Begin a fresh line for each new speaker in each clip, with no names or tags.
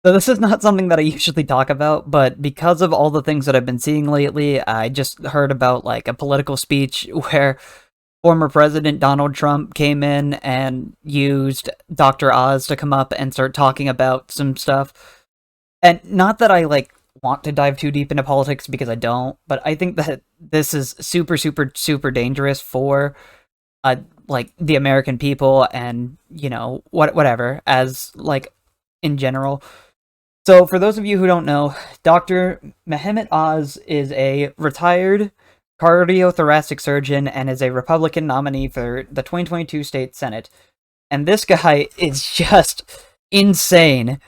So this is not something that I usually talk about, but because of all the things that I've been seeing lately, I just heard about like a political speech where former President Donald Trump came in and used Dr. Oz to come up and start talking about some stuff. And not that I like want to dive too deep into politics because I don't, but I think that this is super, super, super dangerous for uh like the American people and whatever as like in general. So, for those of you who don't know, Dr. Mehmet Oz is a retired cardiothoracic surgeon and is a Republican nominee for the 2022 state Senate. And this guy is just insane.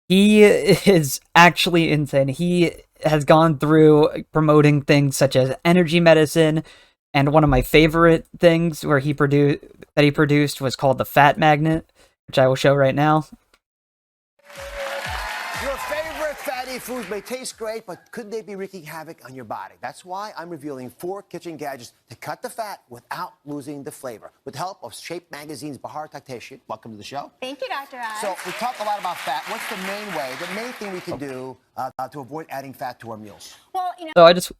He is actually insane. He has gone through promoting things such as energy medicine, and one of my favorite things where he produced was called the Fat Magnet, which I will show right now.
Your favorite fatty foods may taste great, but could they be wreaking havoc on your body? That's why I'm revealing 4 kitchen gadgets to cut the fat without losing the flavor. With the help of Shape Magazine's Bahar Taktashi, welcome to the show.
Thank you, Dr. Oz.
So we talk a lot about fat. What's the main thing we can do to avoid adding fat to our meals?
Well,
So I just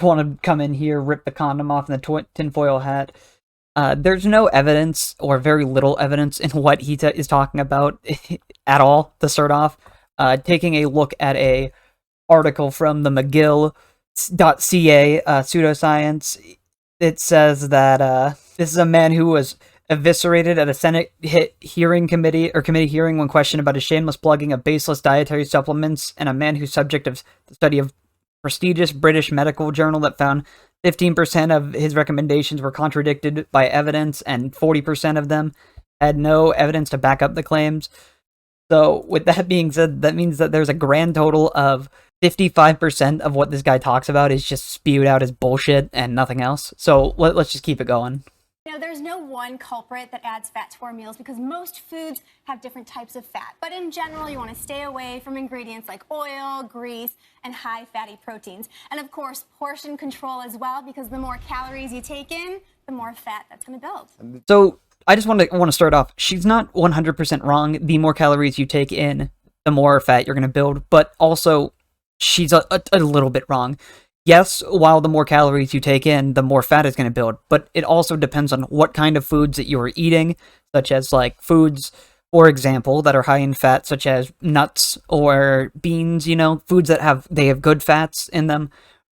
want to come in here, rip the condom off in the tinfoil hat. There's no evidence, or very little evidence, in what he is talking about at all to start off. Taking a look at a article from the McGill.ca pseudoscience, it says that this is a man who was eviscerated at a Senate committee hearing when questioned about his shameless plugging of baseless dietary supplements, and a man who's subject of the study of prestigious British medical journal that found 15% of his recommendations were contradicted by evidence, and 40% of them had no evidence to back up the claims. So, with that being said, that means that there's a grand total of 55% of what this guy talks about is just spewed out as bullshit and nothing else. So, let's just keep it going.
there's no one culprit that adds fat to our meals because most foods have different types of fat. But in general, you want to stay away from ingredients like oil, grease, and high fatty proteins. And of course, portion control as well, because the more calories you take in, the more fat that's going to build.
So I just want to start off. She's not 100% wrong. The more calories you take in, the more fat you're going to build. But also, she's a little bit wrong. Yes, while the more calories you take in, the more fat is going to build, but it also depends on what kind of foods that you're eating, such as like foods, for example, that are high in fat, such as nuts or beans, foods that have good fats in them,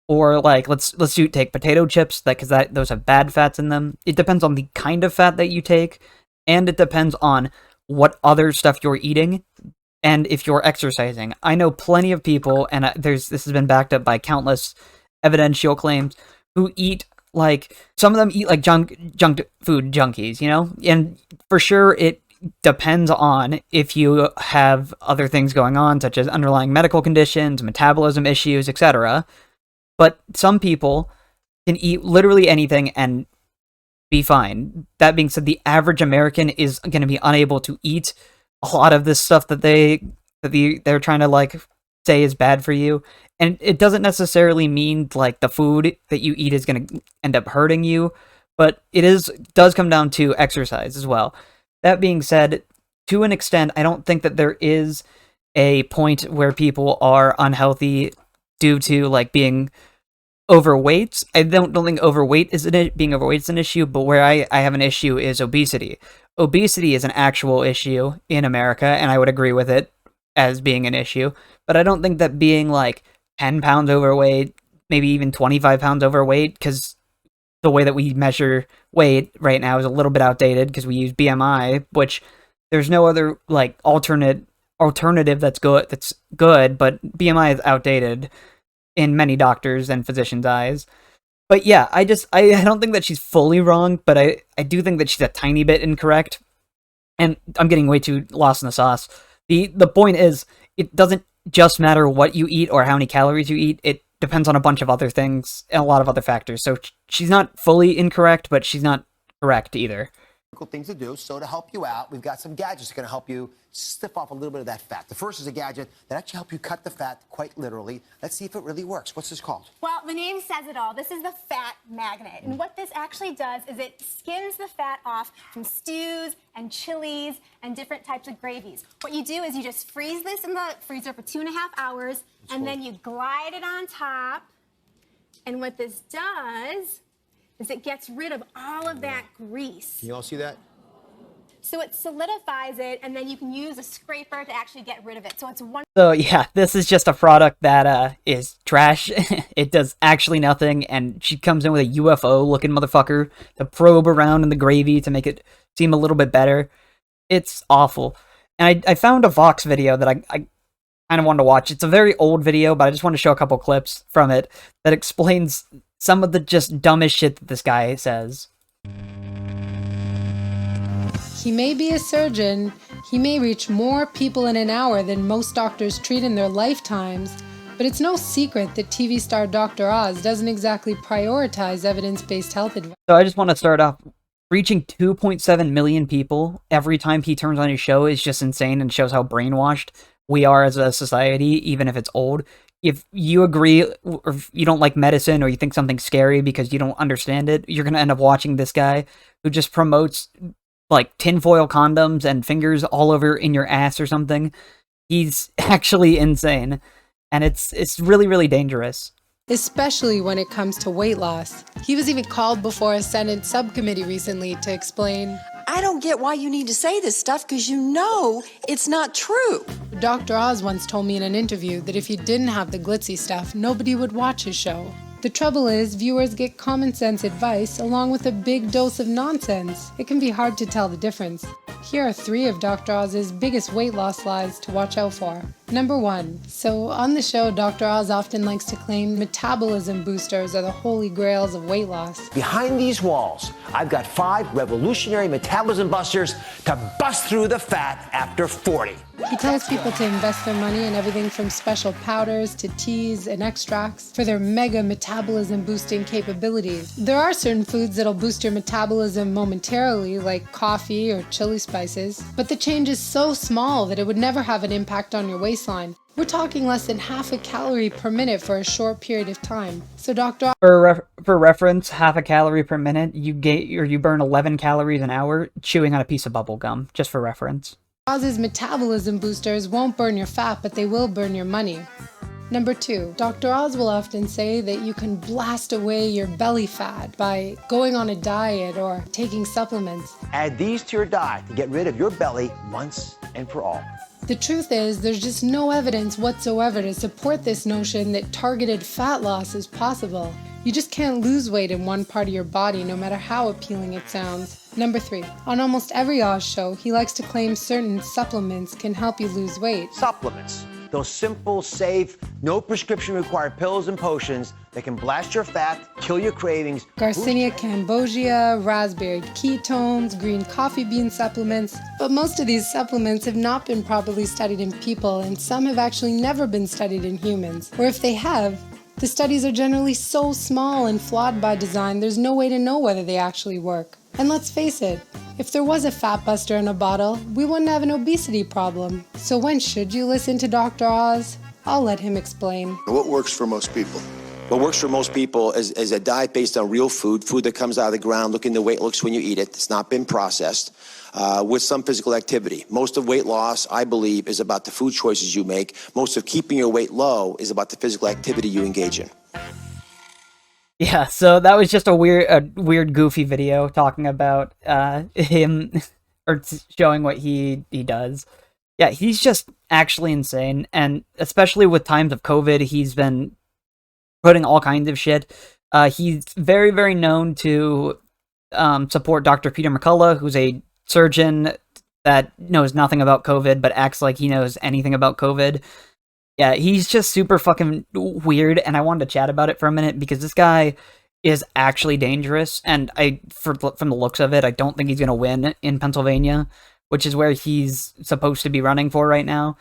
or like take potato chips, because those have bad fats in them. It depends on the kind of fat that you take, and it depends on what other stuff you're eating. And if you're exercising, I know plenty of people, and this has been backed up by countless evidential claims, who eat like, some of them eat like junk food junkies, and for sure it depends on if you have other things going on, such as underlying medical conditions, metabolism issues, etc. But some people can eat literally anything and be fine. That being said, the average American is going to be unable to eat a lot of this stuff that they're trying to like say is bad for you. And it doesn't necessarily mean like the food that you eat is going to end up hurting you, but does come down to exercise as well. That being said, to an extent, I don't think that there is a point where people are unhealthy due to like being overweight. I don't think being overweight is an issue, but where I have an issue is obesity. Obesity is an actual issue in America, and I would agree with it as being an issue, but I don't think that being like 10 pounds overweight, maybe even 25 pounds overweight, because the way that we measure weight right now is a little bit outdated because we use BMI, which there's no other like alternative that's good, but BMI is outdated in many doctors and physicians' eyes. But yeah, I don't think that she's fully wrong, but I do think that she's a tiny bit incorrect. And I'm getting way too lost in the sauce. The point is, it doesn't just matter what you eat or how many calories you eat. It depends on a bunch of other things and a lot of other factors. So she's not fully incorrect, but she's not correct either.
things to do. So to help you out, we've got some gadgets that are going to help you stiff off a little bit of that fat. The first is a gadget that actually helps you cut the fat quite literally. Let's see if it really works. What's this called?
Well, the name says it all. This is the fat magnet. And what this actually does is it skins the fat off from stews and chilies and different types of gravies. What you do is you just freeze this in the freezer for 2.5 hours, and then you glide it on top. And what this does is it gets rid of all of that grease.
Can you all see that?
So it solidifies it, and then you can use a scraper to actually get rid of it. So it's one.
So yeah, this is just a product that is trash. It does actually nothing, and she comes in with a UFO-looking motherfucker to probe around in the gravy to make it seem a little bit better. It's awful. And I found a Vox video that I kind of wanted to watch. It's a very old video, but I just want to show a couple clips from it that explains some of the just dumbest shit that this guy says.
He may be a surgeon, he may reach more people in an hour than most doctors treat in their lifetimes, but it's no secret that TV star Dr. Oz doesn't exactly prioritize evidence-based health advice.
So I just want to start off, reaching 2.7 million people every time he turns on his show is just insane and shows how brainwashed we are as a society, even if it's old. If you agree, or if you don't like medicine, or you think something's scary because you don't understand it, you're going to end up watching this guy who just promotes like tinfoil condoms and fingers all over in your ass or something. He's actually insane, and it's really, really dangerous.
Especially when it comes to weight loss. He was even called before a Senate subcommittee recently to explain,
I don't get why you need to say this stuff because you know it's not true.
Dr. Oz once told me in an interview that if he didn't have the glitzy stuff, nobody would watch his show. The trouble is, viewers get common sense advice along with a big dose of nonsense. It can be hard to tell the difference. Here are 3 of Dr. Oz's biggest weight loss lies to watch out for. Number 1. So on the show, Dr. Oz often likes to claim metabolism boosters are the holy grails of weight loss.
Behind these walls, I've got 5 revolutionary metabolism busters to bust through the fat after 40.
He tells people to invest their money in everything from special powders to teas and extracts for their mega metabolism boosting capabilities. There are certain foods that'll boost your metabolism momentarily, like coffee or chili spices, but the change is so small that it would never have an impact on your waistline. We're talking less than half a calorie per minute for a short period of time. So Dr.
For reference, half a calorie per minute, you burn 11 calories an hour chewing on a piece of bubble gum, just for reference.
Oz's metabolism boosters won't burn your fat, but they will burn your money. Number 2, Dr. Oz will often say that you can blast away your belly fat by going on a diet or taking supplements.
Add these to your diet to get rid of your belly once and for all.
The truth is, there's just no evidence whatsoever to support this notion that targeted fat loss is possible. You just can't lose weight in one part of your body, no matter how appealing it sounds. Number 3, on almost every Oz show, he likes to claim certain supplements can help you lose weight.
Supplements. Those simple, safe, no prescription required pills and potions that can blast your fat, kill your cravings.
Garcinia cambogia, raspberry ketones, green coffee bean supplements. But most of these supplements have not been properly studied in people, and some have actually never been studied in humans. Or if they have, the studies are generally so small and flawed by design, there's no way to know whether they actually work. And let's face it, if there was a fat buster in a bottle, we wouldn't have an obesity problem. So when should you listen to Dr. Oz? I'll let him explain.
What works for most people?
What works for most people is a diet based on real food that comes out of the ground, looking the way it looks when you eat it. It's not been processed, with some physical activity. Most of weight loss, I believe, is about the food choices you make. Most of keeping your weight low is about the physical activity you engage in.
Yeah, so that was just a weird, goofy video talking about him, or showing what he does. Yeah, he's just actually insane, and especially with times of COVID, he's been putting all kinds of shit. He's very, very known to support Dr. Peter McCullough, who's a surgeon that knows nothing about COVID, but acts like he knows anything about COVID. Yeah, he's just super fucking weird, and I wanted to chat about it for a minute because this guy is actually dangerous, and from the looks of it, I don't think he's gonna win in Pennsylvania, which is where he's supposed to be running for right now.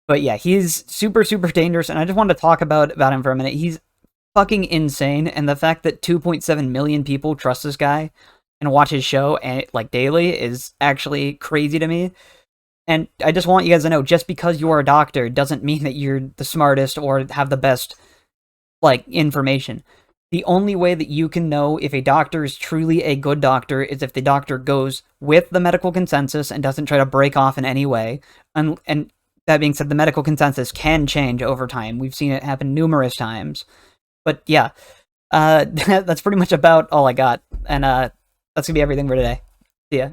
But yeah, he's super, super dangerous, and I just wanted to talk about him for a minute. He's fucking insane, and the fact that 2.7 million people trust this guy, and watch his show and like daily is actually crazy to me. And I just want you guys to know, just because you are a doctor doesn't mean that you're the smartest or have the best, like, information. The only way that you can know if a doctor is truly a good doctor is if the doctor goes with the medical consensus and doesn't try to break off in any way. And that being said, the medical consensus can change over time. We've seen it happen numerous times. But yeah, that's pretty much about all I got. And that's going to be everything for today. See ya.